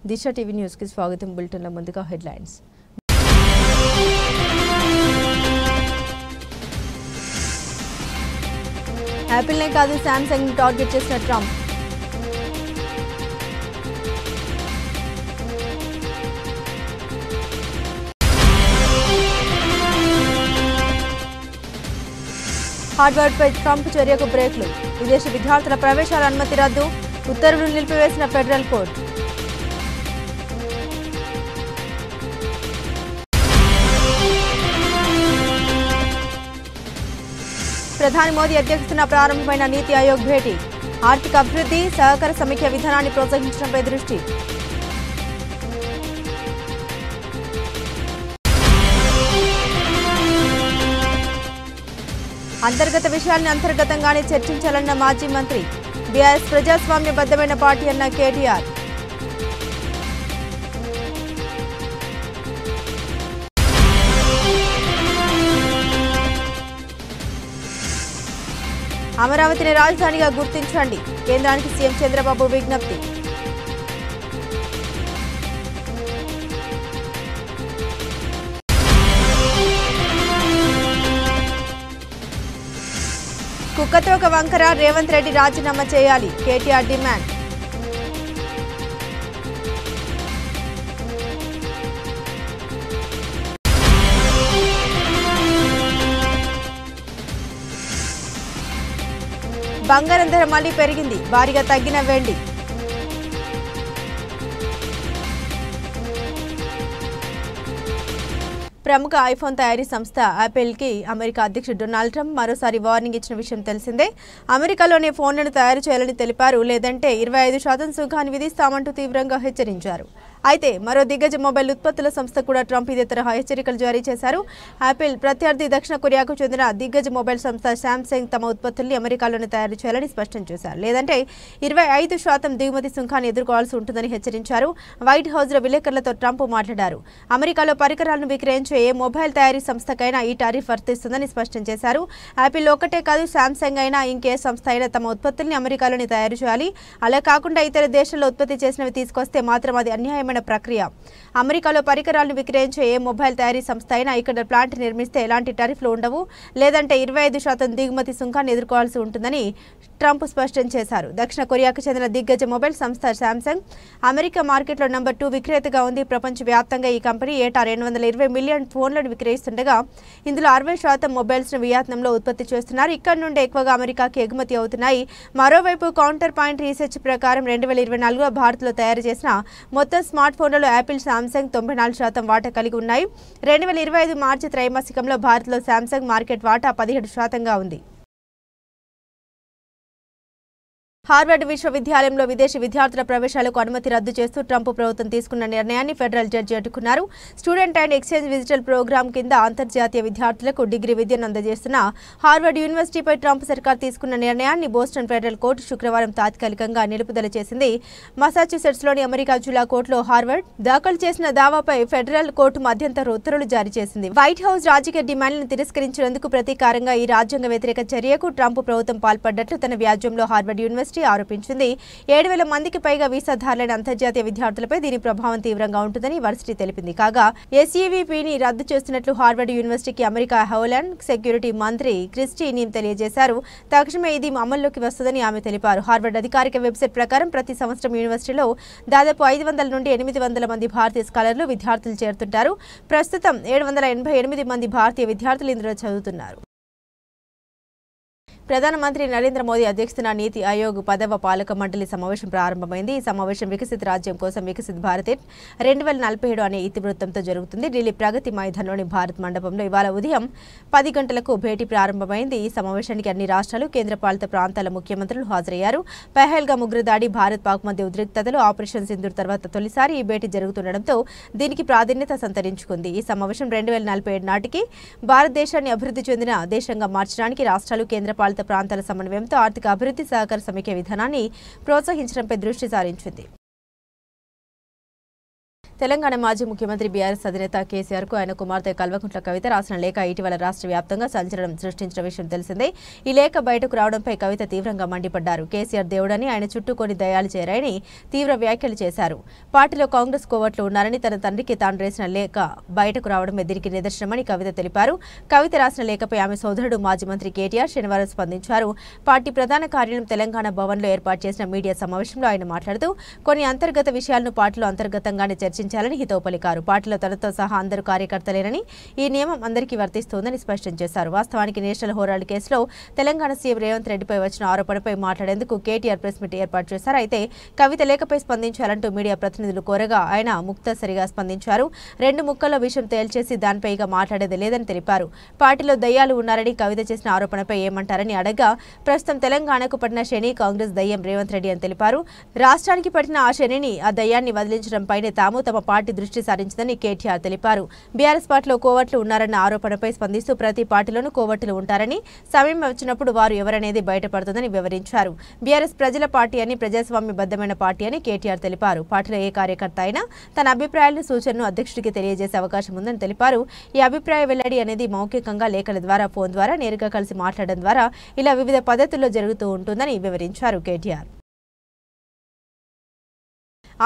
దిశ TV news కి స్వాగతం. బులెటిన్ల ముందుగా హెడ్లైన్స్. యాపిల్ నే కాదు శాంసంగ్ ని టార్గెట్ చేసిన ట్రంప్. హార్వర్డ్ పై ట్రంప్ చర్యకు బ్రేక్లు. విదేశీ విద్యార్థుల ప్రవేశాల అనుమతి రద్దు. ఉత్తర్వులు నిలిపివేసిన ఫెడరల్ కోర్టు. ప్రధాని మోదీ అధ్యక్షతన ప్రారంభమైన నీతి ఆయోగ్ భేటీ. ఆర్థిక అభివృద్ధి, సహకార సమీక్ష విధానాన్ని ప్రోత్సహించడంపై దృష్టి. అంతర్గత విషయాల్ని అంతర్గతంగానే చర్చించాలన్న మాజీ మంత్రి. బీఆర్ఎస్ ప్రజాస్వామ్యబద్ధమైన పార్టీ అన్న కేటీఆర్. అమరావతిని రాజధానిగా గుర్తించండి. కేంద్రానికి సీఎం చంద్రబాబు విజ్ఞప్తి. కుక్కతో ఒక వంకర, రేవంత్ రెడ్డి రాజీనామా చేయాలి. కేటీఆర్ డిమాండ్. బంగారం ధర మళ్లీ పెరిగింది. భారీగా తగ్గిన వెండి. ప్రముఖ ఐఫోన్ తయారీ సంస్థ యాపిల్ కి అమెరికా అధ్యక్షుడు డొనాల్డ్ ట్రంప్ మరోసారి వార్నింగ్ ఇచ్చిన విషయం తెలిసిందే. అమెరికాలోనే ఫోన్లను తయారు చేయాలని తెలిపారు. లేదంటే 25% సుంకాన్ని విధిస్తామంటూ తీవ్రంగా హెచ్చరించారు. అయితే మరో దిగ్గజ మొబైల్ ఉత్పత్తుల సంస్థ కూడా ట్రంప్ ఇదే తరహా హెచ్చరికలు జారీ చేశారు. యాపిల్ ప్రత్యర్థి దక్షిణ కొరియాకు చెందిన దిగ్గజ మొబైల్ సంస్థ శాంసంగ్ తమ ఉత్పత్తుల్ని అమెరికాలోనే తయారు చేయాలని స్పష్టం చేశారు. లేదంటే 25% దిగుమతి సుంకాన్ని ఎదుర్కోవాల్సి ఉంటుందని హెచ్చరించారు. వైట్ హౌస్ లో విలేకరులతో ట్రంప్ మాట్లాడారు. అమెరికాలో పరికరాలను విక్రయించే ఏ మొబైల్ తయారీ సంస్థకైనా ఈ టారిఫ్ వర్తిస్తుందని స్పష్టం చేశారు. యాపిల్ ఒక్కటే కాదు, శాంసంగ్ అయినా ఇంకే సంస్థ అయినా తమ ఉత్పత్తుల్ని అమెరికాలోనే తయారు చేయాలి. అలా కాకుండా ఇతర దేశాల్లో ఉత్పత్తి చేసినవి తీసుకొస్తే మాత్రం అది అన్యాయమైన ప్రక్రియ. అమెరికాలో పరికరాలను విక్రయించే ఏ మొబైల్ తయారీ సంస్థ అయినా ఇక్కడ ప్లాంట్ నిర్మిస్తే ఎలాంటి టారిఫ్లు ఉండవు. లేదంటే 25% దిగుమతి సుంకాన్ని ఎదుర్కోవాల్సి ఉంటుందని ట్రంప్ స్పష్టం చేశారు. దక్షిణ కొరియాకు చెందిన దిగ్గజ మొబైల్ సంస్థ శాంసంగ్ అమెరికా మార్కెట్లో నంబర్ 2 విక్రేతగా ఉంది. ప్రపంచవ్యాప్తంగా ఈ కంపెనీ ఏటా 220 మిలియన్ ఫోన్లను విక్రయిస్తుండగా ఇందులో 60% మొబైల్స్ ను వియత్నాంలో ఉత్పత్తి చేస్తున్నారు. ఇక్కడ నుండి ఎక్కువగా అమెరికాకి ఎగుమతి అవుతున్నాయి. మరోవైపు కౌంటర్ పాయింట్ రీసెర్చ్ ప్రకారం 2024లో భారత్లో తయారు చేసిన మొత్తం స్మార్ట్ ఫోన్లలో యాపిల్, శాంసంగ్ 94% వాటా కలిగి ఉన్నాయి. 2025 మార్చి త్రైమాసికంలో భారత్లో శాంసంగ్ మార్కెట్ వాటా 17%గా ఉంది. హార్వర్డ్ విశ్వవిద్యాలయంలో విదేశీ విద్యార్థుల ప్రవేశాలకు అనుమతి రద్దు చేస్తూ ట్రంప్ ప్రభుత్వం తీసుకున్న నిర్ణయాన్ని ఫెడరల్ జడ్జి అడ్డుకున్నారు. స్టూడెంట్ అండ్ ఎక్స్చేంజ్ విజిటల్ ప్రోగ్రాం కింద అంతర్జాతీయ విద్యార్థులకు డిగ్రీ విద్యను అందజేస్తున్న హార్వర్డ్ యూనివర్సిటీపై ట్రంప్ సర్కార్ తీసుకున్న నిర్ణయాన్ని బోస్టన్ ఫెడరల్ కోర్టు శుక్రవారం తాత్కాలికంగా నిలుపుదల చేసింది. మసాచ్యుసెట్స్లోని అమెరికా జిల్లా కోర్టులో హార్వర్డ్ దాఖలు చేసిన దావాపై ఫెడరల్ కోర్టు మధ్యంతర ఉత్తర్వులు జారీ చేసింది. వైట్ హౌస్ రాజకీయ డిమాండ్లను తిరస్కరించినందుకు ప్రతీకారంగా ఈ రాజ్యాంగ వ్యతిరేక చర్యకు ట్రంప్ ప్రభుత్వం పాల్పడ్డట్లు తన వ్యాజ్యంలో హార్వర్డ్ యూనివర్సిటీ ఆరోపించింది. 7,000 మందికి పైగా వీసాదారులైన అంతర్జాతీయ విద్యార్థులపై దీని ప్రభావం తీవ్రంగా ఉంటుందని వర్సిటీ తెలిపింది. కాగా ఎస్ఈవిపిని రద్దు చేస్తున్నట్లు హార్వర్డ్ యూనివర్సిటీకి అమెరికా హోమ్లాండ్ సెక్యూరిటీ మంత్రి క్రిస్టీ నీమ్ తెలియజేశారు. తక్షణమే ఇది అమల్లోకి వస్తుందని ఆమె తెలిపారు. హార్వర్డ్ అధికారిక వెబ్సైట్ ప్రకారం ప్రతి సంవత్సరం యూనివర్సిటీలో దాదాపు 500 నుండి 800 మంది భారతీయ స్కాలర్లు విద్యార్థులు చేరుతుంటారు. ప్రస్తుతం 788 మంది భారతీయ విద్యార్థులు ఇందులో చదువుతున్నారు. ప్రధానమంత్రి నరేంద్ర మోదీ అధ్యక్షతన నీతి ఆయోగ్ 10వ పాలక మండలి సమావేశం ప్రారంభమైంది. ఈ సమావేశం వికసిత రాజ్యం కోసం వికసిత్ భారత్ 2047 అనే ఇతివృత్తంతో జరుగుతుంది. ఢిల్లీ ప్రగతి మైదాన్లోని భారత్ మండపంలో ఇవాళ ఉదయం 10 గంటలకు భేటీ ప్రారంభమైంది. ఈ సమావేశానికి అన్ని రాష్ట్రాలు, కేంద్రపాలిత ప్రాంతాల ముఖ్యమంత్రులు హాజరయ్యారు. పహల్గామ్ ఉగ్రదాడి, భారత్ పాక్ మధ్య ఉద్రిక్తతలు, ఆపరేషన్ సింధూర్ తర్వాత తొలిసారి ఈ భేటీ జరుగుతుండటంతో దీనికి ప్రాధాన్యత సంతరించుకుంది. ఈ సమావేశం 2047 నాటికి భారతదేశాన్ని అభివృద్ధి చెందిన దేశంగా మార్చడానికి రాష్ట్రాలు, కేంద్రపాలిత ప్రాంతాల సమన్వయంతో ఆర్థిక అభివృద్ధి, సహకార సమీక్ష విధానాన్ని ప్రోత్సహించడంపై దృష్టి సారించింది. తెలంగాణ మాజీ ముఖ్యమంత్రి బీఆర్ఎస్ అధినేత కేసీఆర్ కు ఆయన కుమార్తె కల్వకుంట్ల కవిత రాసిన లేఖ ఇటీవల రాష్ట్ర వ్యాప్తంగా సంచలనం సృష్టించిన విషయం తెలిసిందే. ఈ లేఖ బయటకు రావడంపై కవిత తీవ్రంగా మండిపడ్డారు. కేసీఆర్ దేవుడని, ఆయన చుట్టూ కొన్ని దయాలు చేరాయని తీవ్ర వ్యాఖ్యలు చేశారు. పార్టీలో కాంగ్రెస్ కోవట్లు ఉన్నారని, తన తండ్రికి తాను రాసిన లేఖ బయటకు రావడమే దీనికి నిదర్శనమని కవిత తెలిపారు. కవిత రాసిన లేఖపై ఆమె సోదరుడు మాజీ మంత్రి కేటీఆర్ శనివారం స్పందించారు. పార్టీ ప్రధాన కార్యాలయం తెలంగాణ భవన్లో ఏర్పాటు చేసిన మీడియా సమావేశంలో ఆయన మాట్లాడుతూ కొన్ని అంతర్గత విషయాలను పార్టీలో అంతర్గతంగానే చర్చించాలని హితవు పలికారు. పార్టీలో తనతో సహా అందరూ కార్యకర్తలేనని, ఈ నియమం అందరికీ వర్తిస్తోందని స్పష్టం చేశారు. వాస్తవానికి నేషనల్ హెరాల్డ్ కేసులో తెలంగాణ సీఎం రేవంత్ రెడ్డిపై వచ్చిన ఆరోపణపై మాట్లాడేందుకు కేటీఆర్ ప్రెస్ మీట్ ఏర్పాటు చేశారు. అయితే కవిత లేఖపై స్పందించాలంటూ మీడియా ప్రతినిధులు కోరగా ఆయన ముక్తసరిగా స్పందించారు. 2 ముక్కల్లో విషయం తేల్చేసి దానిపై ఇక మాట్లాడేది లేదని తెలిపారు. పార్టీలో దయ్యాలు ఉన్నారని కవిత చేసిన ఆరోపణపై ఏమంటారని అడగ్గా ప్రస్తుతం తెలంగాణకు పడిన శని కాంగ్రెస్ దయ్యం రేవంత్ రెడ్డి అని తెలిపారు. రాష్ట్రానికి పడిన ఆ శనిని, ఆ దయ్యాన్ని వదిలించడంపైనే తాము తమ పార్టీ దృష్టి సారించిందని కేటీఆర్ తెలిపారు. బీఆర్ఎస్ పార్టీలో కోవట్లు ఉన్నారన్న ఆరోపణపై స్పందిస్తూ ప్రతి పార్టీలోనూ కోవట్లు ఉంటారని, సమయం వచ్చినప్పుడు వారు ఎవరనేది బయటపడుతుందని వివరించారు. బీఆర్ఎస్ ప్రజల పార్టీ అని, ప్రజాస్వామ్యబద్ధమైన పార్టీ అని కేటీఆర్ తెలిపారు. పార్టీలో ఏ కార్యకర్త అయినా తన అభిప్రాయాలను, సూచనను అధ్యక్షుడికి తెలియజేసే అవకాశం ఉందని తెలిపారు. ఈ అభిప్రాయ వెల్లడి అనేది మౌఖికంగా, లేఖల ద్వారా, ఫోన్ ద్వారా, నేరుగా కలిసి మాట్లాడడం ద్వారా ఇలా వివిధ పద్ధతుల్లో జరుగుతూ ఉంటుందని వివరించారు కేటీఆర్.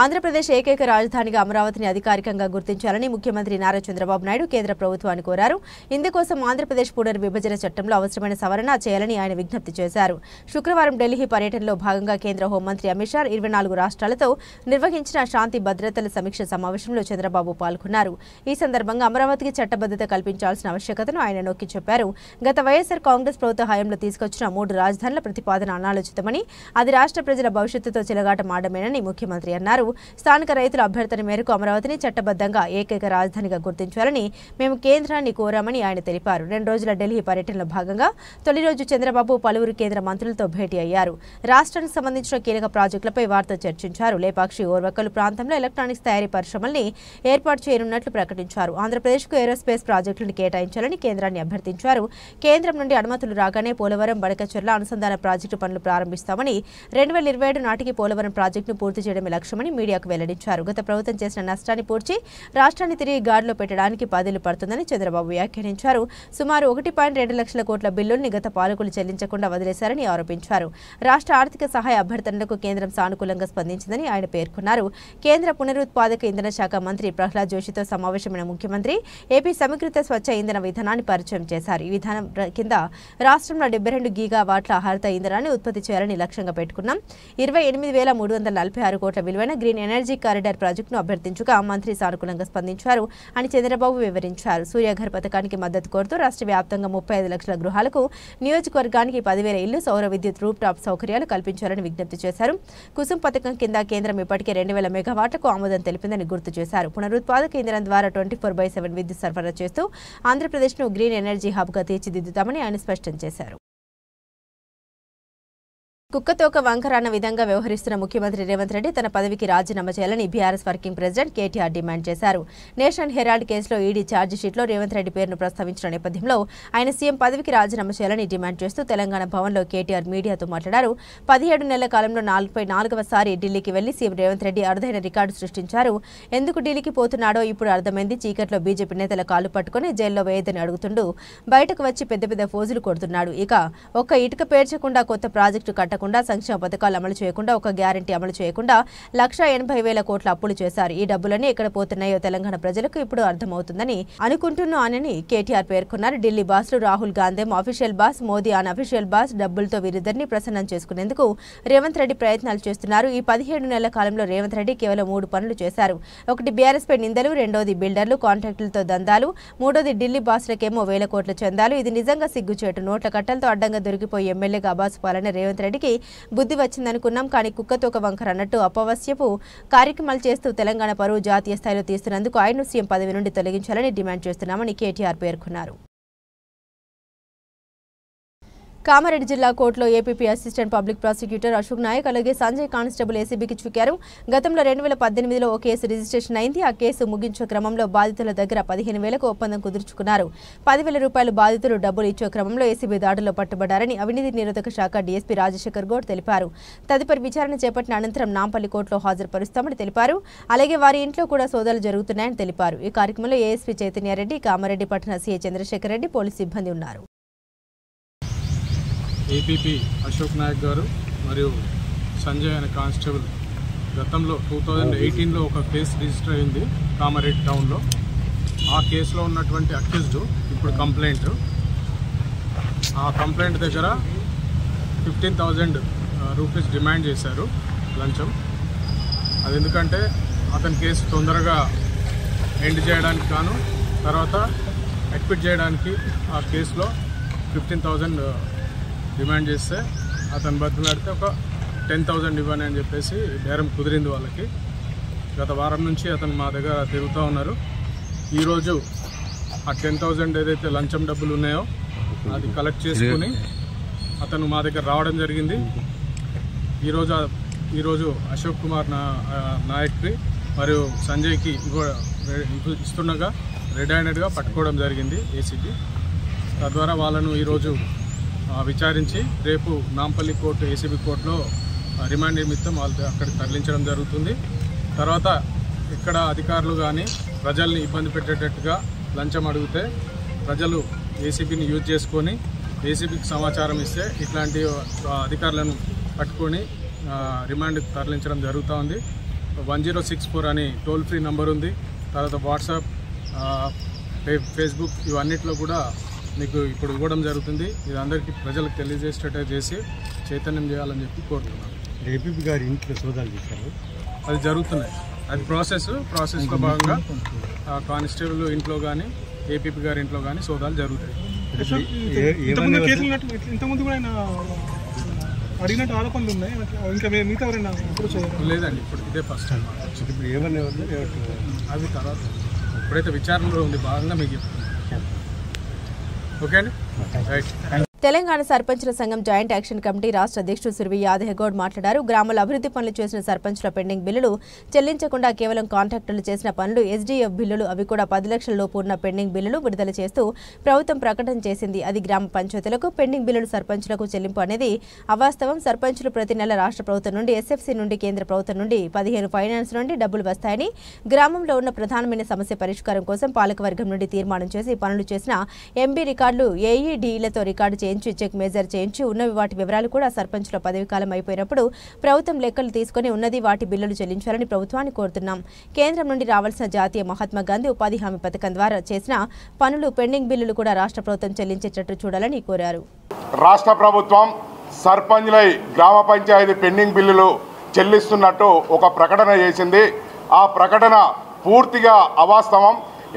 ఆంధ్రప్రదేశ్ ఏకైక రాజధానిగా అమరావతిని అధికారికంగా గుర్తించాలని ముఖ్యమంత్రి నారా చంద్రబాబు నాయుడు కేంద్ర ప్రభుత్వాన్ని కోరారు. ఇందుకోసం ఆంధ్రప్రదేశ్ పునర్విభజన చట్టంలో అవసరమైన సవరణ చేయాలని ఆయన విజ్ఞప్తి చేశారు. శుక్రవారం ఢిల్లీ పర్యటనలో భాగంగా కేంద్ర హోంమంత్రి అమిత్ షా 24 రాష్ట్రాలతో నిర్వహించిన శాంతి భద్రతల సమీక్ష సమావేశంలో చంద్రబాబు పాల్గొన్నారు. ఈ సందర్భంగా అమరావతికి చట్టబద్ధత కల్పించాల్సిన ఆవశ్యకతను ఆయన నొక్కి చెప్పారు. గత వైఎస్ఆర్ కాంగ్రెస్ ప్రభుత్వ హయాంలో తీసుకొచ్చిన 3 రాజధానుల ప్రతిపాదన అనాలోచితమని, అది రాష్ట్ర ప్రజల భవిష్యత్తుతో చెలగాటమాడమేనని ముఖ్యమంత్రి అన్నారు. స్థానిక రైతుల అభ్యర్థన మేరకు అమరావతిని చట్టబద్ధంగా ఏకైక రాజధానిగా గుర్తించాలని మేము కేంద్రాన్ని కోరామని ఆయన తెలిపారు. 2 రోజుల ఢిల్లీ పర్యటనలో భాగంగా తొలి రోజు చంద్రబాబు పలువురు కేంద్ర మంత్రులతో భేటీ అయ్యారు. రాష్ట్రానికి సంబంధించిన కీలక ప్రాజెక్టులపై వారితో చర్చించారు. లేపాక్షి, ఓర్వకల్ ప్రాంతంలో ఎలక్ట్రానిక్స్ తయారీ పరిశ్రమల్ని ఏర్పాటు చేయనున్నట్లు ప్రకటించారు. ఆంధ్రప్రదేశ్కు ఏరోస్పేస్ ప్రాజెక్టులను కేటాయించాలని కేంద్రాన్ని అభ్యర్థించారు. కేంద్రం నుండి అనుమతులు రాగానే పోలవరం, బడకచెర్ల అనుసంధాన ప్రాజెక్టు పనులు ప్రారంభిస్తామని, 2027 నాటికి పోలవరం ప్రాజెక్టును పూర్తి చేయడమే లక్ష్యమని మీడియాకు వెల్లడించారు. గత ప్రభుత్వం చేసిన నష్టాన్ని పూడ్చి రాష్ట్రాన్ని తిరిగి గాడిలో పెట్టడానికి 10 ఏళ్లు పడుతుందని చంద్రబాబు వ్యాఖ్యానించారు. సుమారు 1.2 లక్షల కోట్ల బిల్లుల్ని గత పాలకులు చెల్లించకుండా వదిలేశారని ఆరోపించారు. రాష్ట్ర ఆర్థిక సహాయ అభ్యర్థనలకు కేంద్రం సానుకూలంగా స్పందించిందని ఆయన పేర్కొన్నారు. కేంద్ర పునరుత్పాదక ఇంధన శాఖ మంత్రి ప్రహ్లాద్ జోషితో సమావేశమైన ముఖ్యమంత్రి ఏపీ సమీకృత స్వచ్ఛ ఇంధన విధానాన్ని పరిచయం చేశారు. ఈ విధానం కింద రాష్ట్రంలో 72 గీగావాట్ల హరిత ఇంధనాన్ని ఉత్పత్తి చేయాలని లక్ష్యంగా పెట్టుకున్నాం. 28,346 కోట్ల విలువైన గ్రీన్ ఎనర్జీ కారిడార్ ప్రాజెక్టును అభ్యర్థించగా మంత్రి సానుకూలంగా స్పందించారు అని చంద్రబాబు వివరించారు. సూర్యఘర్ పథకానికి మద్దతు కోరుతూ రాష్ట్ర వ్యాప్తంగా 35 లక్షల గృహాలకు, నియోజకవర్గానికి 10,000 ఇళ్లు, సౌర విద్యుత్ రూప్ టాప్ సౌకర్యాలు కల్పించాలని విజ్ఞప్తి చేశారు. కుసుమ్ పథకం కింద కేంద్రం ఇప్పటికే 2,000 మెగావాట్లకు ఆమోదం తెలిపిందని గుర్తు చేశారు. పునరుత్పాదక ఇంధనం ద్వారా 24/7 విద్యుత్ సరఫరా చేస్తూ ఆంధ్రప్రదేశ్ను గ్రీన్ ఎనర్జీ హబ్గా తీర్చిదిద్దుతామని ఆయన స్పష్టం చేశారు. కుక్కతోక వంకర అన్న విధంగా వ్యవహరిస్తున్న ముఖ్యమంత్రి రేవంత్ రెడ్డి తన పదవికి రాజీనామా చేయాలని BRS working president KTR demand చేశారు. నేషనల్ హెరాల్డ్ కేసులో ఈడీ ఛార్జిషీట్లో రేవంత్ రెడ్డి పేరును ప్రస్తావించిన నేపథ్యంలో ఆయన సీఎం పదవికి రాజీనామా చేయాలని డిమాండ్ చేస్తూ తెలంగాణ భవన్లో కేటీఆర్ మీడియాతో మాట్లాడారు. 17 నెలల కాలంలో 44వసారి ఢిల్లీకి వెళ్లి సీఎం రేవంత్ రెడ్డి అరుదైన రికార్డు సృష్టించారు. ఎందుకు ఢిల్లీకి పోతున్నాడో ఇప్పుడు అర్థమైంది. చీకట్లో బీజేపీ నేతల కాలు పట్టుకుని జైల్లో వేయదని అడుగుతుండు బయటకు వచ్చి పెద్ద పెద్ద ఫోజులు కొడుతున్నాడు. ఇక ఒక్క ఇటుక పేర్చకుండా, కొత్త ప్రాజెక్టు కట్టకుండా, సంక్షేమ పథకాలు అమలు చేయకుండా, ఒక గ్యారంటీ అమలు చేయకుండా 1,80,000 కోట్ల అప్పులు చేశారు. ఈ డబ్బులన్నీ ఎక్కడ పోతున్నాయో తెలంగాణ ప్రజలకు ఇప్పుడు అర్థమవుతుందని అనుకుంటున్నానని కేటీఆర్ పేర్కొన్నారు. ఢిల్లీ బాస్లు Rahul Gandhi official boss, Modi unofficial boss. డబ్బులతో వీరిద్దరిని ప్రసన్నం చేసుకునేందుకు రేవంత్ రెడ్డి ప్రయత్నాలు చేస్తున్నారు. ఈ 17 నెలల కాలంలో రేవంత్ రెడ్డి కేవలం 3 పనులు చేశారు. ఒకటి బీఆర్ఎస్ పై నిందలు, రెండోది బిల్డర్లు, కాంట్రాక్టులతో దందాలు, మూడోది ఢిల్లీ బాస్లకేమో 1,000 కోట్ల చందాలు. ఇది నిజంగా సిగ్గుచేటు. నోట్ల కట్టలతో అడ్డంగా దొరికిపోయి ఎమ్మెల్యేగా అబాసు పాలన రేవంత్ రెడ్డికి బుద్ధి వచ్చిందనుకున్నాం. కానీ కుక్కతోక వంకర అన్నట్టు అపవస్యపు కార్యక్రమాలు చేస్తూ తెలంగాణ పరువు జాతీయ స్థాయిలో తీస్తున్నందుకు ఆయన్ను సీఎం పదవి నుండి తొలగించాలని డిమాండ్ చేస్తున్నామని కేటీఆర్ పేర్కొన్నారు. కామారెడ్డి జిల్లా కోర్టులో APP assistant public prosecutor Ashok Nayak అలాగే సంజయ్ కానిస్టేబుల్ ఏసీబీకి చిక్కారు. గతంలో 2018లో ఓ కేసు రిజిస్ట్రేషన్ అయింది. ఆ కేసు ముగించే క్రమంలో బాధితుల దగ్గర 15,000కు ఒప్పందం కుదుర్చుకున్నారు. 10,000 రూపాయలు బాధితులు డబ్బులు ఇచ్చే క్రమంలో ఏసీబీ దాడుల్లో పట్టుబడ్డారని అవినీతి నిరోధక శాఖ డీఎస్పీ రాజశేఖర్ గౌడ్ తెలిపారు. తదుపరి విచారణ చేపట్టిన అనంతరం నాంపల్లి కోర్టులో హాజరుపరుస్తామని తెలిపారు. అలాగే వారి ఇంట్లో కూడా సోదాలు జరుగుతున్నాయని తెలిపారు. ఈ కార్యక్రమంలో ఏఎస్పీ చైతన్యారెడ్డి, కామారెడ్డి పట్టణ సీఐ చంద్రశేఖర్ రెడ్డి, పోలీసు సిబ్బంది ఉన్నారు. ఏపీపీ అశోక్ నాయక్ గారు మరియు సంజయ్ అనే కానిస్టేబుల్ గతంలో 2018లో ఒక కేసు రిజిస్టర్ అయింది కామారెడ్డి టౌన్లో. ఆ కేసులో ఉన్నటువంటి అక్యూజ్డ్ ఇప్పుడు కంప్లైంట్. ఆ కంప్లైంట్ దగ్గర 15,000 రూపీస్ డిమాండ్ చేశారు లంచం. అది ఎందుకంటే అతని కేసు తొందరగా ఎండ్ చేయడానికి గాను తర్వాత అక్విట్ చేయడానికి ఆ కేసులో 15,000 డిమాండ్ చేస్తే అతను బతులాడితే ఒక 10,000 ఇవ్వని అని చెప్పేసి బేరం కుదిరింది వాళ్ళకి. గత వారం నుంచి అతను మా దగ్గర తిరుగుతూ ఉన్నారు. ఈరోజు ఆ 10,000 ఏదైతే లంచం డబ్బులు ఉన్నాయో అది కలెక్ట్ చేసుకుని అతను మా దగ్గర రావడం జరిగింది. ఈరోజు అశోక్ కుమార్ నాయక్కి మరియు సంజయ్కి ఇస్తుండగా రెడ్ హ్యాండెడ్గా పట్టుకోవడం జరిగింది ఏసీబీ. తద్వారా వాళ్ళను ఈరోజు విచారించి రేపు నాంపల్లి కోర్టు ఏసీబీ కోర్టులో రిమాండ్ నిమిత్తం వాళ్ళు అక్కడికి తరలించడం జరుగుతుంది. తర్వాత ఇక్కడ అధికారులు కానీ ప్రజల్ని ఇబ్బంది పెట్టేటట్టుగా లంచం అడిగితే ప్రజలు ఏసీబీని యూజ్ చేసుకొని ఏసీబీకి సమాచారం ఇస్తే ఇట్లాంటి అధికారులను పట్టుకొని రిమాండ్కి తరలించడం జరుగుతూ ఉంది. 1064 అని టోల్ ఫ్రీ నంబర్ ఉంది. తర్వాత వాట్సాప్, ఫేస్బుక్ ఇవన్నిట్లో కూడా మీకు ఇప్పుడు ఇవ్వడం జరుగుతుంది. ఇది అందరికీ ప్రజలకు తెలియజేసేటట్టు చేసి చైతన్యం చేయాలని చెప్పి కోరుతున్నాను. ఏపీపీ గారి ఇంట్లో సోదాలు చేశారు, అది జరుగుతున్నాయి. అది ప్రాసెస్లో భాగంగా కానిస్టేబుల్ ఇంట్లో కానీ ఏపీపీ గారి ఇంట్లో కానీ సోదాలు జరుగుతాయి. అడిగినట్టు ఆరోపణలు ఉన్నాయి. ఇంకా మిగతా ఎవరైనా లేదండి, ఇప్పుడు ఇదే ఫస్ట్ టైం. ఇప్పుడు ఏమన్నా అది తర్వాత ఇప్పుడైతే విచారణలో ఉంది భాగంగా మీకు చెప్తున్నాను. ఓకే అండి, రైట్. తెలంగాణ సర్పంచుల సంఘం జాయింట్ యాక్షన్ కమిటీ రాష్ట్ర అధ్యక్షుడు సుర్వి యాదయ్యగౌడ్ మాట్లాడారు. గ్రామాల అభివృద్ధి పనులు చేసిన సర్పంచుల పెండింగ్ బిల్లులు చెల్లించకుండా కేవలం కాంట్రాక్టర్లు చేసిన పనులు, ఎస్డీఎఫ్ బిల్లులు, అవి కూడా 10 లక్షల లోపు ఉన్న పెండింగ్ బిల్లులు విడుదల చేస్తూ ప్రభుత్వం ప్రకటన చేసింది. అది గ్రామ పంచాయతీలకు పెండింగ్ బిల్లులు సర్పంచులకు చెల్లింపు అనేది అవాస్తవం. సర్పంచులు ప్రతి నెల రాష్ట్ర ప్రభుత్వం నుండి, ఎస్ఎఫ్సీ నుండి, కేంద్ర ప్రభుత్వం నుండి, 15 ఫైనాన్స్ నుండి డబ్బులు వస్తాయని, గ్రామంలో ఉన్న ప్రధానమైన సమస్య పరిష్కారం కోసం పాలకవర్గం నుండి తీర్మానం చేసి పనులు చేసిన ఎంబీ రికార్డులు ఏఈడీలతో రికార్డు చేయించి చెక్ మేజర్ చేయించి ఉన్నవి వాటి వివరాలు కూడా సర్పంచుల పదవి కాలం అయిపోయినప్పుడు ప్రభుత్వం లెక్కలు తీసుకుని ఉన్నది వాటి బిల్లులు చెల్లించాలని ప్రభుత్వాన్ని కోరుతున్నాం. కేంద్రం నుండి రావాల్సిన జాతీయ మహాత్మా గాంధీ ఉపాధి హామీ పథకం ద్వారా చేసిన పనులు, పెండింగ్ బిల్లులు కూడా రాష్ట్ర ప్రభుత్వం చెల్లించేటట్టు చూడాలని కోరారు. రాష్ట్ర ప్రభుత్వం సర్పంచులై గ్రామ పంచాయతీ పెండింగ్ బిల్లులు చెల్లిస్తున్నట్టు ఒక ప్రకటన చేసింది. ఆ ప్రకటన పూర్తిగా అవాస్తవం.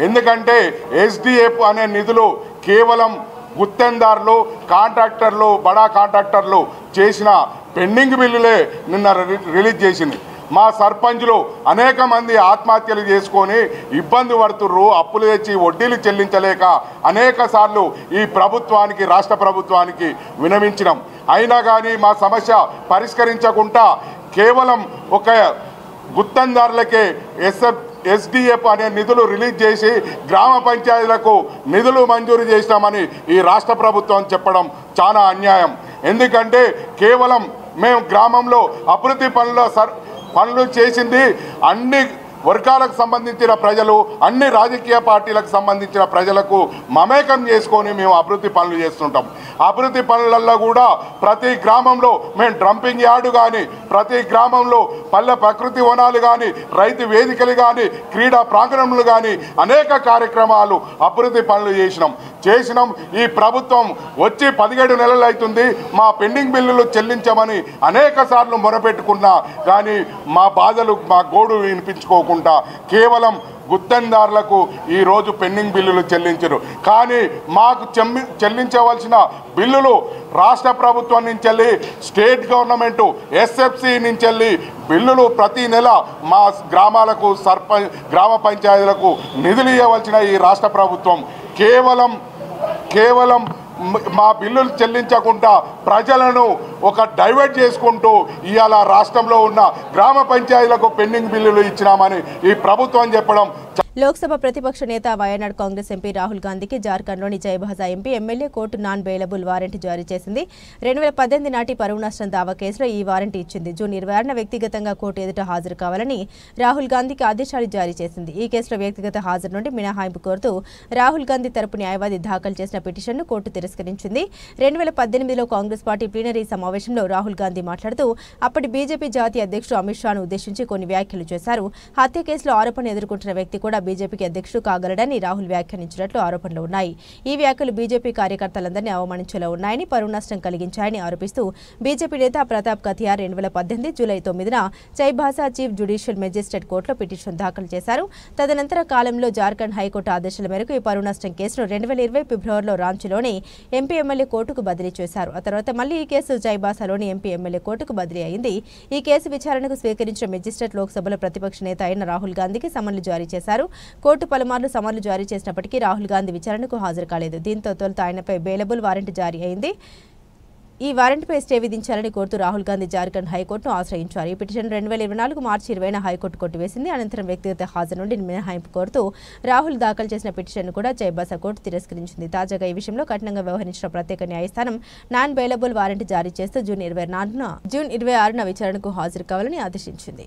ఎందుకంటే ఎస్డిఎఫ్ అనే నిధులు కేవలం గుత్తేదారులు, కాంట్రాక్టర్లు, బడా కాంట్రాక్టర్లు చేసిన పెండింగ్ బిల్లులే నిన్న రిలీజ్ చేసింది. మా సర్పంచులు అనేక మంది ఆత్మహత్యలు చేసుకొని ఇబ్బంది పడుతుర్రు. అప్పులు తెచ్చి వడ్డీలు చెల్లించలేక అనేక సార్లు ఈ ప్రభుత్వానికి, రాష్ట్ర ప్రభుత్వానికి విన్నవించినాం. అయినా కానీ మా సమస్య పరిష్కరించకుండా కేవలం ఒక గుత్తేదారులకే ఎస్డిఎఫ్ అనే నిధులు రిలీజ్ చేసి గ్రామ పంచాయతీలకు నిధులు మంజూరు చేసినామని ఈ రాష్ట్ర ప్రభుత్వం చెప్పడం చాలా అన్యాయం. ఎందుకంటే కేవలం మేము గ్రామంలో అభివృద్ధి పనులు చేసింది అన్ని వర్గాలకు సంబంధించిన ప్రజలు, అన్ని రాజకీయ పార్టీలకు సంబంధించిన ప్రజలకు మమేకం చేసుకొని మేము అభివృద్ధి పనులు చేస్తుంటాం. అభివృద్ధి పనులలో కూడా ప్రతి గ్రామంలో మేము డ్రంపింగ్ యార్డు కానీ, ప్రతి గ్రామంలో పల్లె ప్రకృతి వనాలు కానీ, రైతు వేదికలు కానీ, క్రీడా ప్రాంగణములు కానీ అనేక కార్యక్రమాలు అభివృద్ధి పనులు చేసినాం. ఈ ప్రభుత్వం వచ్చి 17 నెలలు అవుతుంది. మా పెండింగ్ బిల్లులు చెల్లించమని అనేక సార్లు మొరపెట్టుకున్నా కానీ మా బాధలు, మా గోడు వినిపించుకోకుండా కేవలం గుత్తేదారులకు ఈరోజు పెండింగ్ బిల్లులు చెల్లించరు. కానీ మాకు చెల్లించవలసిన బిల్లులు రాష్ట్ర ప్రభుత్వం నుంచి, స్టేట్ గవర్నమెంట్, ఎస్ఎఫ్సి నుంచి బిల్లులు ప్రతి నెల మా గ్రామాలకు, గ్రామ పంచాయతీలకు నిధులు ఇవ్వవలసిన ఈ రాష్ట్ర ప్రభుత్వం కేవలం మా బిల్లులు చెల్లించకుండా ప్రజలను ఒక డైవర్ట్ చేసుకుంటూ ఇవాళ రాష్ట్రంలో ఉన్న గ్రామ పంచాయతీలకు పెండింగ్ బిల్లులు ఇచ్చినామని ఈ ప్రభుత్వం చెప్పడం. లోక్సభ ప్రతిపక్ష నేత వయనాడ్ కాంగ్రెస్ ఎంపీ రాహుల్ గాంధీకి జార్ఖండ్లోని జయభాజా MP MLA court non bailable warrant జారీ చేసింది. 2018 నాటి పరువు నష్టం దావా కేసులో ఈ వారెంట్ ఇచ్చింది. జూన్ 26న వ్యక్తిగతంగా కోర్టు ఎదుట హాజరు కావాలని రాహుల్ గాంధీకి ఆదేశాలు జారీ చేసింది. ఈ కేసులో వ్యక్తిగత హాజరు నుండి మినహాయింపు కోరుతూ రాహుల్ గాంధీ తరపు న్యాయవాది దాఖలు చేసిన పిటిషన్ను కోర్టు తిరస్కరించింది. 2018లో కాంగ్రెస్ పార్టీ ప్లీనరీ సమావేశంలో రాహుల్ గాంధీ మాట్లాడుతూ అప్పటి బీజేపీ జాతీయ అధ్యక్షుడు అమిత్ షాను ఉద్దేశించి కొన్ని వ్యాఖ్యలు చేశారు. హత్య కేసులో ఆరోపణ ఎదుర్కొంటున్న వ్యక్తి కూడా బీజేపీకి అధ్యక్షుడు కాగలడని రాహుల్ వ్యాఖ్యానించినట్లు ఆరోపణలు ఉన్నాయి. ఈ వ్యాఖ్యలు బీజేపీ కార్యకర్తలందరినీ అవమానించేలా ఉన్నాయని, పరువు నష్టం కలిగించాయని ఆరోపిస్తూ బీజేపీ నేత ప్రతాప్ కథియార్ 2018 జూలై 9న చైబాసా చీఫ్ జ్యుడిషియల్ మెజిస్ట్రేట్ కోర్టులో పిటిషన్ దాఖలు చేశారు. తదనంతర కాలంలో జార్ఖండ్ హైకోర్టు ఆదేశాల మేరకు ఈ పరువు నష్టం కేసును 2020 ఫిబ్రవరిలో రాంచీలోని ఎంపీ ఎమ్మెల్యే కోర్టుకు బదిలీ చేశారు. ఆ తర్వాత మళ్లీ ఈ కేసు చైబాసాలోని ఎంపీ ఎమ్మెల్యే కోర్టుకు బదిలీ అయింది. ఈ కేసు విచారణకు స్వీకరించిన మెజిస్ట్రేట్ లోక్సభలో ప్రతిపక్ష నేత అయిన రాహుల్ గాంధీకి సమన్లు జారీ చేశారు. కోర్టు పలుమార్లు సమన్లు జారీ చేసినప్పటికీ రాహుల్ గాంధీ విచారణకు హాజరు కాలేదు. దీంతో తొలుత ఆయనపై బెయిలబుల్ వారెంట్ జారీ అయింది. ఈ వారెంట్పై స్టే విధించాలని కోరుతూ రాహుల్ గాంధీ జార్ఖండ్ హైకోర్టును ఆశ్రయించారు. ఈ పిటిషన్ 2024 మార్చి 20న హైకోర్టు కొట్టివేసింది. అనంతరం వ్యక్తిగత హాజరు నుండి మినహాయింపు కోరుతూ రాహుల్ దాఖలు చేసిన పిటిషన్ను కూడా చైబాసా కోర్టు తిరస్కరించింది. తాజాగా ఈ విషయంలో కఠినంగా వ్యవహరించిన ప్రత్యేక న్యాయస్థానం నాన్ బెయిలబుల్ వారెంట్ జారీ చేస్తూ జూన్ 26న విచారణకు హాజరు కావాలని ఆదేశించింది.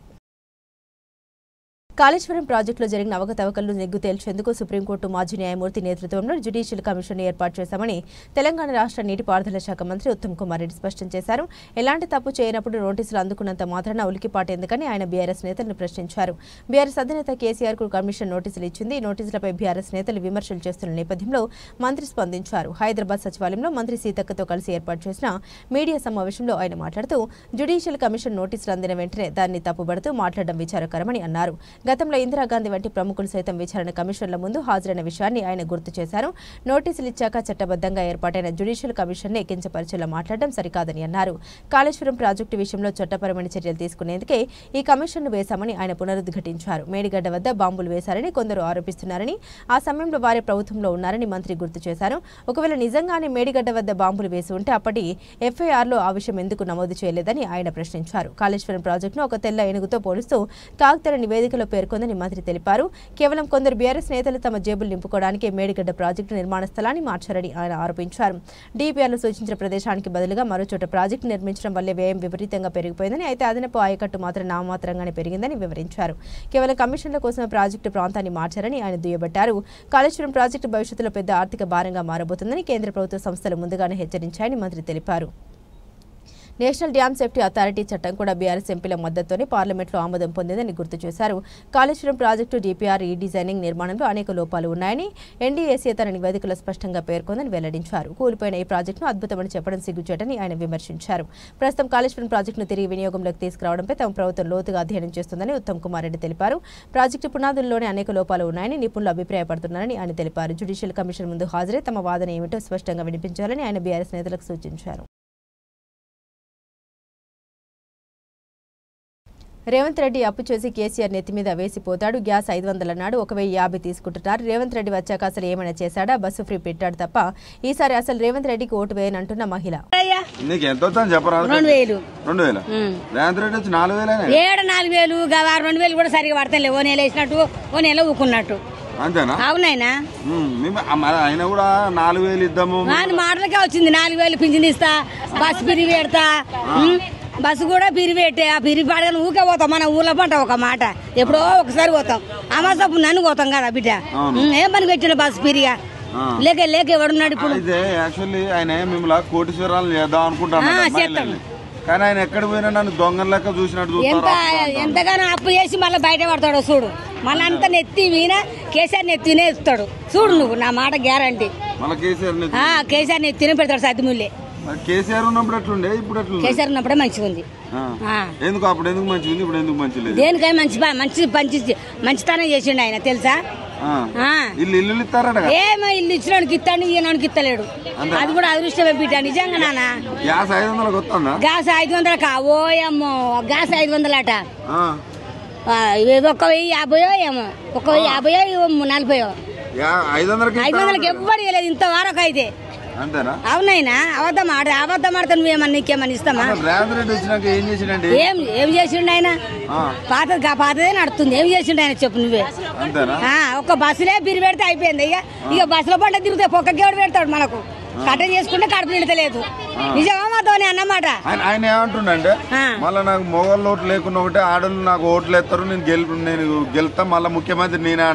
కాళేశ్వరం ప్రాజెక్టులో జరిగిన అవకతవకలను నిగ్గు తేల్చేందుకు సుప్రీంకోర్టు మాజీ న్యాయమూర్తి నేతృత్వంలో జ్యుడిషియల్ కమిషన్ ఏర్పాటు చేశామని తెలంగాణ రాష్ట్ర నీటిపారుదల శాఖ మంత్రి ఉత్తమ్ కుమార్ రెడ్డి స్పష్టం చేశారు. ఎలాంటి తప్పు చేయనప్పుడు నోటీసులు అందుకున్నంత మాత్రాన ఉలికిపాటేందుకని ఆయన బీఆర్ఎస్ నేతలను ప్రశ్నించారు. బీఆర్ఎస్ అధినేత కేసీఆర్ కు కమిషన్ నోటీసులు ఇచ్చింది. ఈ నోటీసులపై బీఆర్ఎస్ నేతలు విమర్శలు చేస్తున్న నేపథ్యంలో మంత్రి స్పందించారు. హైదరాబాద్ సచివాలయంలో మంత్రి సీతక్కతో కలిసి ఏర్పాటు చేసిన మీడియా సమావేశంలో ఆయన మాట్లాడుతూ జ్యుడిషియల్ కమిషన్ నోటీసులు అందిన వెంటనే దాన్ని తప్పుబడుతూ మాట్లాడడం విచారకరమని అన్నారు. గతంలో ఇందిరాగాంధీ వంటి ప్రముఖులు సైతం విచారణ కమిషన్ల ముందు హాజరైన విషయాన్ని ఆయన గుర్తు చేశారు. నోటీసులు ఇచ్చాక చట్టబద్ధంగా ఏర్పాటైన జ్యుడిషియల్ కమిషన్నే కించపరిచేలా మాట్లాడడం సరికాదని అన్నారు. కాళేశ్వరం ప్రాజెక్టు విషయంలో చట్టపరమైన చర్యలు తీసుకునేందుకే ఈ కమిషన్ను వేశామని ఆయన పునరుద్ఘాటించారు. మేడిగడ్డ వద్ద బాంబులు వేశారని కొందరు ఆరోపిస్తున్నారని, ఆ సమయంలో వారే ప్రభుత్వంలో ఉన్నారని మంత్రి గుర్తు చేశారు. ఒకవేళ నిజంగానే మేడిగడ్డ వద్ద బాంబులు వేసి ఉంటే అప్పటి ఎఫ్ఐఆర్లో ఆ విషయం ఎందుకు నమోదు చేయలేదని ఆయన ప్రశ్నించారు. కాళేశ్వరం ప్రాజెక్టును ఒక తెల్ల ఏనుగుతో పోలుస్తూ కాగ్తర నివేదికలో పేర్కొందని మంత్రి తెలిపారు. కేవలం కొందరు బీఆర్ఎస్ నేతలు తమ జేబులు నింపుకోవడానికి మేడిగడ్డ ప్రాజెక్టు నిర్మాణ స్థలాన్ని మార్చారని ఆయన ఆరోపించారు. డీపీఆర్లో సూచించిన ప్రదేశానికి బదులుగా మరో చోట ప్రాజెక్టు నిర్మించడం వల్లే వ్యయం విపరీతంగా పెరిగిపోయిందని, అయితే అదనపు ఆయకట్టు మాత్రం నామమాత్రంగానే పెరిగిందని వివరించారు. కేవలం కమిషన్ల కోసం ప్రాజెక్టు ప్రాంతాన్ని మార్చారని ఆయన దుయ్యబట్టారు. కాళేశ్వరం ప్రాజెక్టు భవిష్యత్తులో పెద్ద ఆర్థిక భారంగా మారబోతుందని కేంద్ర ప్రభుత్వ సంస్థలు ముందుగానే హెచ్చరించాయని మంత్రి తెలిపారు. నేషనల్ డ్యామ్ సేఫ్టీ అథారిటీ చట్టం కూడా బీఆర్ఎస్ ఎంపీల మద్దతుతోనే పార్లమెంట్లో ఆమోదం పొందిందని గుర్తు చేశారు. కాళేశ్వరం ప్రాజెక్టు డీపీఆర్ రీడిజైనింగ్ నిర్మాణంలో అనేక లోపాలు ఉన్నాయని ఎన్డీఏసీ తన నివేదికలో స్పష్టంగా పేర్కొందని వెల్లడించారు. కూలిపోయిన ఈ ప్రాజెక్టును అద్భుతమని చెప్పడం సిగ్గుచేటని ఆయన విమర్శించారు. ప్రస్తుతం కాళేశ్వరం ప్రాజెక్టును తిరిగి వినియోగంలోకి తీసుకురావడంపై తమ ప్రభుత్వం లోతుగా అధ్యయనం చేస్తుందని ఉత్తమ్ కుమార్ రెడ్డి తెలిపారు. ప్రాజెక్టు పునాదుల్లోనే అనేక లోపాలు ఉన్నాయని నిపుణులు అభిప్రాయపడుతున్నారని ఆయన తెలిపారు. జ్యుడిషియల్ కమిషన్ ముందు హాజరై తమ వాదన ఏమిటో స్పష్టంగా వినిపించాలని ఆయన బీఆర్ఎస్ నేతలకు సూచించారు. రేవంత్ రెడ్డి అప్పు చేసి కేసీఆర్ నెత్తి మీద వేసిపోతాడు. గ్యాస్ 500 అన్నాడు, 1050 తీసుకుంటున్నారు. రేవంత్ రెడ్డి వచ్చాక అసలు ఏమైనా చేశాడా? బస్సు ఫ్రీ పెట్టాడు తప్ప ఈసారి అసలు రేవంత్ రెడ్డికి ఓటు వేయనంటున్న మహిళ. నీకు ఎంత వచ్చని చెప్పరా? 2000 రేవంత్ రెడ్డి వచ్చి 4000 4000 2000 కూడా సరిగా పడతాయి. ఓ నెల వేసినట్టు ఓ నెల ఊకున్నట్టు అంతేనా? అవునైనా ఆయన కూడా 4000 ఇద్దాము మాటలకే వచ్చింది. 4000 పింఛన్ ఇస్తా, బస్సు పిరి పెడతా, బస్సు కూడా పిరి పెట్టే. ఆ పిరి పాడగానే ఊకే పోతాం. మన ఊర్లో పంట ఒక మాట ఎప్పుడో ఒకసారి పోతాం. అమాసపు నన్ను పోతాం కదా బిడ్డ. ఏం పని పెట్టిన బస్సు పిరిగా లేక లేక ఎవడున్నాడు ఇప్పుడు? యాక్చువల్లీ ఆయన మిమ్మల్ని కోటీశ్వరాలు చేద్దాం అనుకుంటాను, కానీ ఆయన ఎక్కడ పోయినా నన్ను దొంగ లెక్క చూసినట్టు ఎంతగానో అప్పు చేసి మళ్ళీ బయట పడతాడు చూడు. మళ్ళీ అంతా నెత్తి మీద కేసీఆర్ నెత్తినే ఇస్తాడు చూడు. నువ్వు నా మాట గ్యారంటీ. కేసీఆర్ నెత్తినే పెడతాడు సద్దిముల్లే. కేసీఆర్ ఉన్నప్పుడు ఎట్లుండే, ఇప్పుడు ఎట్లుంది? కేసీఆర్ ఉన్నప్పుడే మంచిగా ఉంది. ఎందుకు అప్పుడు ఎందుకు మంచిగా ఉంది, ఇప్పుడు ఎందుకు మంచి లేదు? దేనికై మంచితనం చేసిండు ఆయన తెలుసా? ఇల్లు ఇస్తారట. ఏమో ఇల్లు ఇచ్చినానికి ఇస్తాడు, ఈయనకి ఇస్తలేడు. అది కూడా అదృష్టమే బిడ్డ నిజంగా. నాన్న గ్యాస్ 500 వస్తుందా? గ్యాస్ 500 ఓయమ్మో, గ్యాస్ 500 అట. 1050 ఏమో, 1050 40 500కి ఎవ్వరు ఇవ్వలేదు ఇంతవరకు అయితే. అంతేనా? అవునైనా అబద్ధం ఆడితే నువ్వేమన్నా నీకేమన్నా ఇస్తామా? రేవంత్ రెడ్డి వచ్చినాక ఏం చేసిండండి? ఏం చేసిండు ఆయన? పాతదే నడుతుంది. ఏం చేసిండు ఆయన చెప్పు నువ్వే. అంతేనా? ఒక బస్సులే బిరి పెడితే అయిపోయింది. ఇక బస్సులో పంట తిరిగితే పొక్కకి ఎవడు పెడతాడు మనకు? కట్ట చేసుకుంటే కడుపు నిండతలేదు. నిజమా మాతోనే అన్నమాట. ఆయన ఏమంటుండే మళ్ళీ నాకు మొగోళ్ళు ఓట్లు లేకుండా ఒకటే ఆడోళ్ళు నాకు ఓట్లు వేస్తారు, నేను గెలుతా, మళ్ళీ ముఖ్యమంత్రి నేనే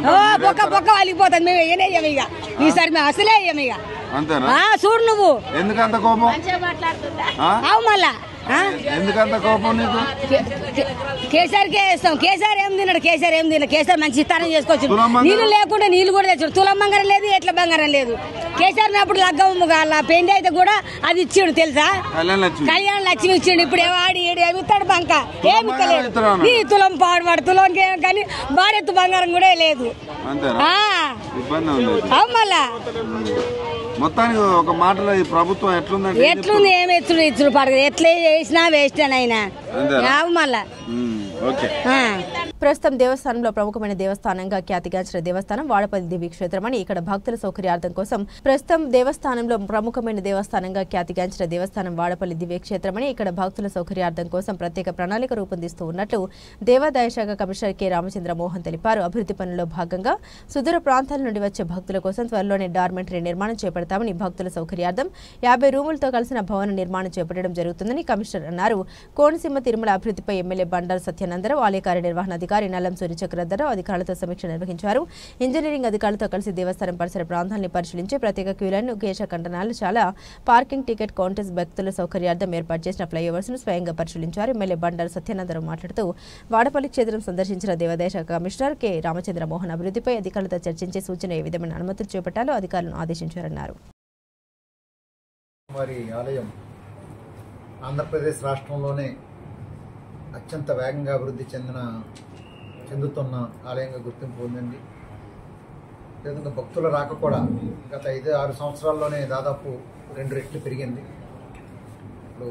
పొక్క వాలిపోతుంది. మేము వేయనేయ్యాము ఇక ఈసారి మేము అసలే వేయము ఇక. అంతేనా? చూడు నువ్వు ఎందుకంత కోపం? అవు మళ్ళా ఎందుకంత కోపం నీకు? కేసీఆర్కే వేస్తాం. కేసీఆర్ ఏం తిన్నాడు? కేసీఆర్ మంచి ఇస్తానం చేసుకోవచ్చు. నీళ్లు లేకుండా నీళ్లు కూడా తెచ్చాడు. తులం బంగారం లేదు, ఎట్ల బంగారం లేదు. కేసీఆర్ అప్పుడు లగ్గమ్మ పెళ్లి అయితే కూడా అది ఇచ్చిండు తెలుసా? కళ్యాణ లక్ష్మి ఇచ్చిండు. ఇప్పుడు ఏవాడి ఏమి ఇస్తాడు? బంక ఏమి ఇస్తలేదు. ఈ తులం పాడువాడు తులంకి ఏం కానీ బాడెత్తు బంగారం కూడా లేదు. అవు మళ్ళా మొత్తానికి ఒక మాటలో ఈ ప్రభుత్వం ఎట్లుంది? ఏమి ఇచ్చుడు పడదు. ఎట్లా చేసినా వేస్ట్ అయినా మళ్ళా. ప్రస్తుతం దేవస్థానంలో ప్రముఖమైన దేవస్థానంగా ఖ్యాతిగాంచిన దేవస్థానం వాడపల్లి దివ్యక్షేత్రమని ఇక్కడ భక్తుల సౌకర్యార్థం కోసం ప్రస్తుతం దేవస్థానంలో ప్రముఖమైన దేవస్థానంగా ఖ్యాతిగాంచిన దేవస్థానం వాడపల్లి దివ్యక్షేత్రమని ఇక్కడ భక్తుల సౌకర్యార్థం కోసం ప్రత్యేక ప్రణాళిక రూపొందిస్తూ ఉన్నట్లు దేవాదాయ శాఖ కమిషనర్ కె రామచంద్ర మోహన్ తెలిపారు. అభివృద్ధి పనుల్లో భాగంగా సుదూర ప్రాంతాల నుండి వచ్చే భక్తుల కోసం త్వరలోనే డార్మెంటరీ నిర్మాణం చేపడతామని, భక్తుల సౌకర్యార్థం 50 రూములతో కలిసిన భవన నిర్మాణం చేపట్టడం జరుగుతుందని కమిషనర్ అన్నారు. కోనసీమ తిరుమల అభివృద్ధిపై ఎమ్మెల్యే బండారు సత్యానందరావు, ఆలయ కార్యనిర్వహణ అధికారి నల్లం సూర్య చక్రధరరావు అధికారులతో సమీక్ష నిర్వహించారు. ఇంజనీరింగ్ అధికారులతో కలిసి దేవస్థానం పరిసర ప్రాంతాలను పరిశీలించి ప్రత్యేక క్యూలైన్, కేశ ఖండనాలు, చాలా పార్కింగ్, టికెట్ కౌంటర్స్, భక్తుల సౌకర్యార్థం ఏర్పాటు చేసిన ఫ్లైఓవర్స్ ను స్వయంగా పరిశీలించారు. ఎమ్మెల్యే బండారు సత్యానందరావు మాట్లాడుతూ వాడపల్లి క్షేత్రం సందర్శించిన దేవాదాయ శాఖ కమిషనర్ కె రామచంద్ర మోహన్ అభివృద్ధిపై అధికారులతో చర్చించి సూచన ఏ విధమైన అనుమతులు చేపట్టాలో అధికారులను ఆదేశించారన్నారు. ఆలయం ఆంధ్రప్రదేశ్ రాష్ట్రంలోనే అత్యంత వేగంగా అభివృద్ధి చెందుతున్న ఆలయంగా గుర్తింపు పొందింది. అదేవిధంగా భక్తుల రాక కూడా గత 5-6 సంవత్సరాల్లోనే దాదాపు 2 రెట్లు పెరిగింది. ఇప్పుడు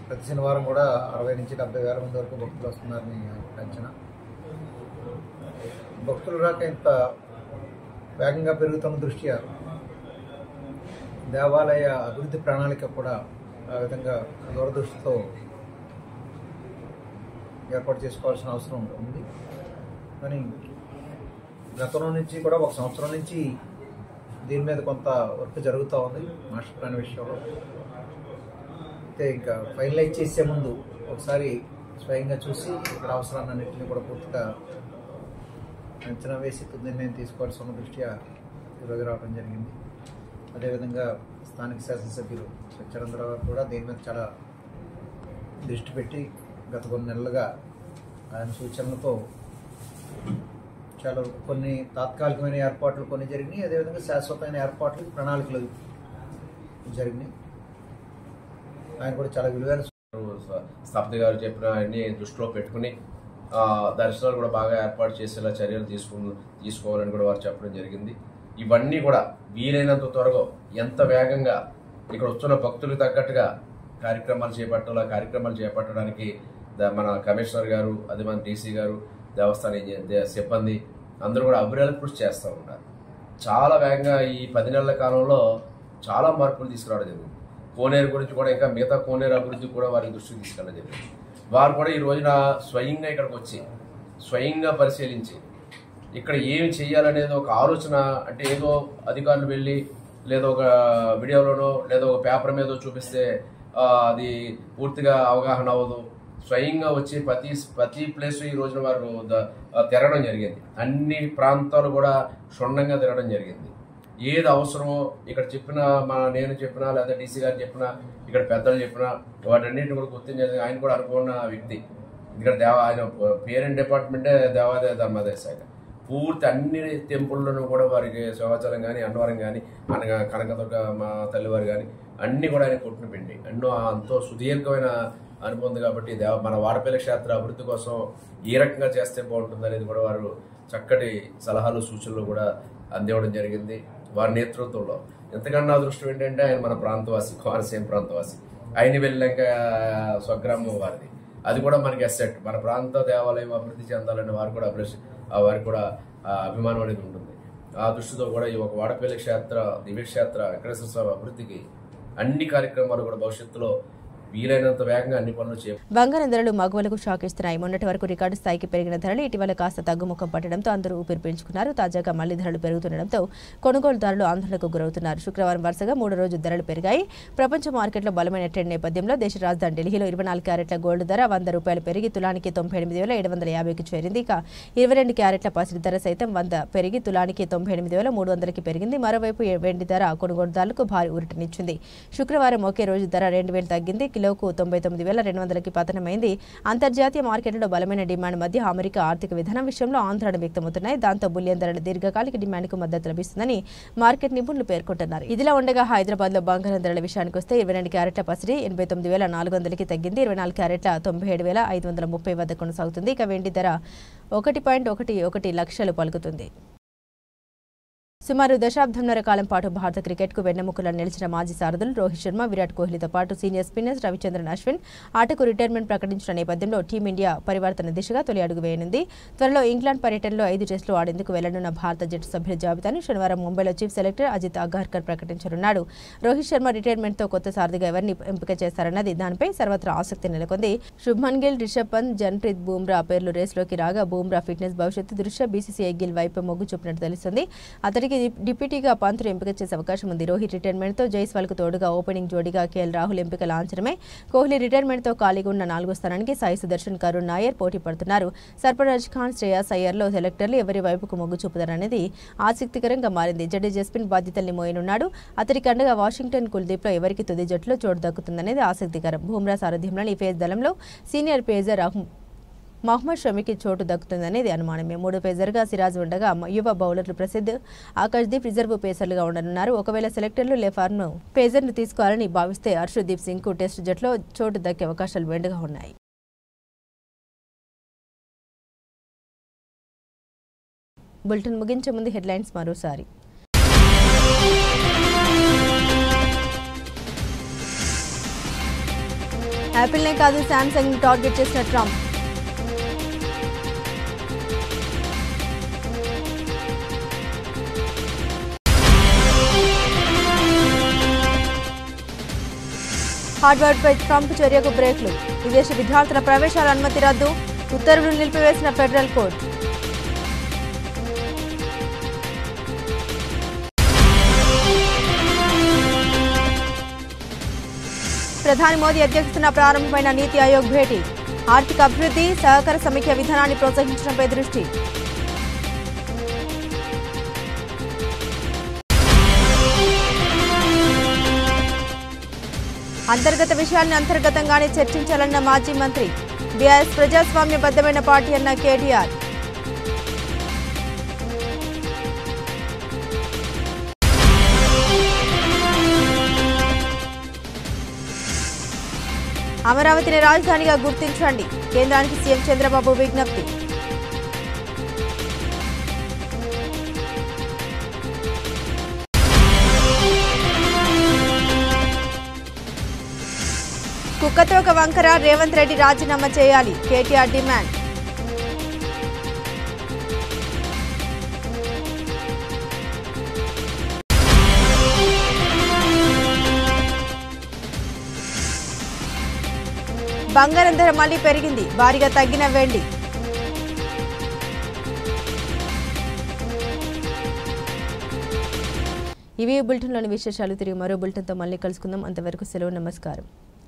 ప్రతి శనివారం కూడా 60 నుంచి 70 వేల మంది వరకు భక్తులు వస్తున్నారని అంచనా. భక్తుల రాక ఇంత వేగంగా పెరుగుతున్న దృష్ట్యా దేవాలయ అభివృద్ధి ప్రణాళిక కూడా ఆ విధంగా దూరదృష్టితో ఏర్పాటు చేసుకోవాల్సిన అవసరం ఉంది. కానీ గతంలో నుంచి కూడా 1 సంవత్సరం నుంచి దీని మీద కొంత వర్క్ జరుగుతూ ఉంది మాస్టర్ ప్లాన్ విషయంలో. అయితే ఇంకా ఫైనలైజ్ చేసే ముందు ఒకసారి స్వయంగా చూసి ఇక్కడ అవసరాలన్నింటినీ కూడా పూర్తిగా అంచనా వేసి నిర్ణయం తీసుకోవాల్సి ఉన్న దృష్ట్యా ఈరోజు రావడం జరిగింది. అదేవిధంగా స్థానిక శాసనసభ్యులు సత్యానందరావు గారు కూడా దీని మీద చాలా దృష్టి పెట్టి గత కొన్ని నెలలుగా ఆయన సూచనలతో చాలా కొన్ని తాత్కాలికమైన ఏర్పాట్లు కొన్ని జరిగినాయి. అదేవిధంగా శాశ్వతమైన ఏర్పాట్లు ప్రణాళికలు జరిగినాయి. ఆయన కూడా చాలా విలువైన స్థాపతి గారు చెప్పిన అన్ని దృష్టిలో పెట్టుకుని దర్శనాలు కూడా బాగా ఏర్పాటు చేసేలా చర్యలు తీసుకోవాలని కూడా వారు చెప్పడం జరిగింది. ఇవన్నీ కూడా వీలైనంత త్వరగా ఎంత వేగంగా ఇక్కడ వస్తున్న భక్తులకు తగ్గట్టుగా కార్యక్రమాలు చేపట్టడానికి మన కమిషనర్ గారు, అదే మన డీసీ గారు, దేవస్థాన సిబ్బంది అందరూ కూడా అభివృద్ధి కృషి చేస్తూ ఉన్నారు. చాలా వేగంగా ఈ 10 నెలల కాలంలో చాలా మార్పులు తీసుకురావడం జరిగింది. కోనేరు గురించి కూడా ఇంకా మిగతా కోనేరు అభివృద్ధి కూడా వారి దృష్టికి తీసుకెళ్ళడం జరిగింది. వారు కూడా ఈ రోజున స్వయంగా ఇక్కడికి వచ్చి స్వయంగా పరిశీలించి ఇక్కడ ఏమి చేయాలనేది ఒక ఆలోచన, అంటే ఏదో అధికారులు వెళ్ళి లేదా ఒక వీడియోలోనో లేదా ఒక పేపర్ మీద చూపిస్తే అది పూర్తిగా అవగాహన అవ్వదు. స్వయంగా వచ్చి ప్రతి ప్లేస్ ఈ రోజున వారు తిరగడం జరిగింది. అన్ని ప్రాంతాలు కూడా క్షుణ్ణంగా తిరగడం జరిగింది. ఏది అవసరమో ఇక్కడ నేను చెప్పినా లేదా డీసీ గారు చెప్పినా, ఇక్కడ పెద్దలు చెప్పినా వాటన్నిటిని కూడా గుర్తించేది ఆయన కూడా అనుకున్న వ్యక్తి. ఇక్కడ ఆయన పేరెంట్ డిపార్ట్మెంటే దేవాదాయ ధర్మాదాయ శాఖ. పూర్తి అన్ని టెంపుల్లోనూ కూడా వారికి శివాచలం కానీ, అన్నవరం కానీ, కనకదుర్గ మా తల్లివారు కానీ అన్ని కూడా ఆయన కొట్టిన పిండి ఎంతో సుదీర్ఘమైన అనుభవం ఉంది. కాబట్టి మన వాడపల్లి క్షేత్ర అభివృద్ధి కోసం ఏ రకంగా చేస్తే బాగుంటుంది అనేది కూడా వారు చక్కటి సలహాలు సూచనలు కూడా అందివ్వడం జరిగింది. వారి నేతృత్వంలో ఎంతకన్నా అదృష్టం ఏంటంటే ఆయన మన ప్రాంతవాసి, కోనసీమ ప్రాంతవాసి. ఆయన వెళ్ళాక స్వగ్రామం వారిది. అది కూడా మనకి అసెట్. మన ప్రాంత దేవాలయం అభివృద్ధి చెందాలని వారికి కూడా అభిమానం అనేది ఉంటుంది. ఆ దృష్టితో కూడా ఈ ఒక వాడపల్లి క్షేత్ర దివ్యక్షేత్ర వెంకటేశ్వర స్వామి అభివృద్ధికి అన్ని కార్యక్రమాలు కూడా భవిష్యత్తులో వీలైనంత వేగంగా అన్ని పనులు చేయాలి. బంగారం ధరలు మగువలకు షాక్ ఇస్తున్నాయి. మొన్నటి వరకు రికార్డు స్థాయికి పెరిగిన ధరలు ఇటీవల కాస్త తగ్గుముఖం పట్టడంతో అందరూ ఊపిరి పీల్చుకున్నారు. తాజాగా మళ్లీ ధరలు పెరుగుతుండడంతో కొనుగోలుదారులు ఆందోళనకు గురవుతున్నారు. శుక్రవారం వరుసగా 3 రోజు ధరలు పెరిగాయి. ప్రపంచ మార్కెట్లో బలమైన ట్రెండ్ నేపథ్యంలో దేశ రాజధాని ఢిల్లీలో 24 క్యారెట్ల గోల్డ్ ధర ₹100 పెరిగి తులానికి 98,750కి చేరింది. ఇక 22 క్యారెట్ల పసిడి ధర సైతం 100 పెరిగి తులానికి 98,300కి పెరిగింది. మరోవైపు వెండి ధర కొనుగోలుదారులకు భారీ ఊరటనిచ్చింది. శుక్రవారం ఒకే రోజు ధర 2,000 తగ్గింది. కిలోకు 99,200కి పతనమైంది. అంతర్జాతీయ మార్కెట్లో బలమైన డిమాండ్ మధ్య అమెరికా ఆర్థిక విధానం విషయంలో ఆందోళన వ్యక్తమవుతున్నాయి. దాంతో బులియన్ ధరల దీర్ఘకాలిక డిమాండ్కు మద్దతు లభిస్తుందని మార్కెట్ నిపుణులు పేర్కొంటున్నారు. ఇదిలా ఉండగా హైదరాబాద్లో బంగారం ధరల విషయానికి వస్తే 22 క్యారెట్ల పసిడి 89,400కి తగ్గింది. 24 క్యారెట్ల 97,530 వద్ద కొనసాగుతుంది. ఇక వెండి ధర 1.11 లక్షలు పలుకుతుంది. సుమారు దశాబ్దంన్నర కాలం పాటు భారత క్రికెట్కు వెన్నెముకలను నిలిచిన మాజీ సారథులు రోహిత్ శర్మ, విరాట్ కోహ్లీతో పాటు సీనియర్ స్పిన్నర్స్ రవిచంద్రన్ అశ్విన్ ఆటకు రిటైర్మెంట్ ప్రకటించిన నేపథ్యంలో టీమిండియా పరివర్తన దిశగా తొలి అడుగు వేయనుంది. త్వరలో ఇంగ్లాండ్ పర్యటనలో 5 టెస్టులు ఆడేందుకు వెళ్లనున్న భారత జట్టు సభ్యుల జాబితాను శనివారం ముంబైలో చీఫ్ సెలెక్టర్ అజిత్ అగార్కర్ ప్రకటించనున్నాడు. రోహిత్ శర్మ రిటైర్మెంట్తో కొత్త సారథిగా ఎవరిని ఎంపిక చేస్తారన్నది దానిపై సర్వత్రా ఆసక్తి నెలకొంది. శుభ్మన్ గిల్, రిషబ్ పంత్, జన్ప్రీత్ బూమ్రా పేర్లు రేసులోకి రాగా బూమ్రా ఫిట్నెస్ భవిష్యత్తు దృష్ట్యా బీసీసీఐ గిల్ వైపు మొగ్గు చూపినట్టు తెలుస్తుంది. అతడికి డిప్యూటీగా పంత్ను ఎంపిక చేసే అవకాశం ఉంది. రోహిత్ రిటైర్మెంట్తో జైస్వాల్కు తోడుగా ఓపెనింగ్ జోడీగా కేఎల్ రాహుల్ ఎంపిక లాంఛనమే. కోహ్లీ రిటైర్మెంట్తో ఖాళీగా ఉన్న 4వ స్థానానికి సాయి సుదర్శన్, కరుణ్ నాయర్ పోటీ పడుతున్నారు. సర్ఫరాజ్ ఖాన్, శ్రేయాస్ అయ్యర్లో సెలెక్టర్లు ఎవరి వైపుకు మొగ్గు చూపుతారనేది ఆసక్తికరంగా మారింది. జడేజా స్పిన్ బాధ్యతల్ని మోయనున్నాడు. అతడికి అండగా వాషింగ్టన్, కుల్దీప్లో ఎవరికి తుది జట్టులో చోటు దక్కుతుందనేది ఆసక్తికరం. బూమ్రా సారథ్యంలోని ఈ పేస్ దళంలో సీనియర్ పేసర్ మహ్మద్ షమికి చోటు దక్కుతుందనేది అనుమానమే. 3 పేసర్గా సిరాజ్ ఉండగా యువ బౌలర్లు ప్రసిద్ధ్, ఆకాశ్దీప్ రిజర్వ్ పేసర్లుగా ఉండనున్నారు. ఒకవేళ సెలెక్టర్లు లేఫార్ను పేసర్ను తీసుకోవాలని భావిస్తే హర్షదీప్ సింగ్కు టెస్ట్ జట్టులో చోటు దక్కే అవకాశాలు మెండుగా ఉన్నాయి. బులెటిన్ ముగించే ముందు హెడ్లైన్స్ మరోసారి. యాపిల్నే కాదు శాంసంగ్ టార్గెట్ చేసిన ట్రంప్. హార్వర్డ్పై ట్రంప్ చర్యకు బ్రేక్లు. విదేశీ విద్యార్థుల ప్రవేశాల అనుమతి రద్దు. ఉత్తర్వులు నిలిపివేసిన ఫెడరల్ కోర్టు. ప్రధాని మోదీ అధ్యక్షతన ప్రారంభమైన నీతి ఆయోగ్ భేటీ. ఆర్థిక అభివృద్ధి, సహకార సమీక్ష విధానాన్ని ప్రోత్సహించడంపై దృష్టి. అంతర్గత విషయాన్ని అంతర్గతంగానే చర్చించాలన్న మాజీ మంత్రి. బీఆర్ఎస్ ప్రజాస్వామ్యబద్ధమైన పార్టీ అన్న కేటీఆర్. అమరావతిని రాజధానిగా గుర్తించండి. కేంద్రానికి సీఎం చంద్రబాబు విజ్ఞప్తి. కుక్కతో ఒక వంకర, రేవంత్ రెడ్డి రాజీనామా చేయాలి. కేటీఆర్ డిమాండ్. బంగారం ధర మళ్లీ పెరిగింది. భారీగా తగ్గిన వెండి. ఇవి బులెటిన్లోని విశేషాలు. తిరిగి మరో బులెటిన్తో మళ్ళీ కలుసుకుందాం. అంతవరకు సెలవు. నమస్కారం.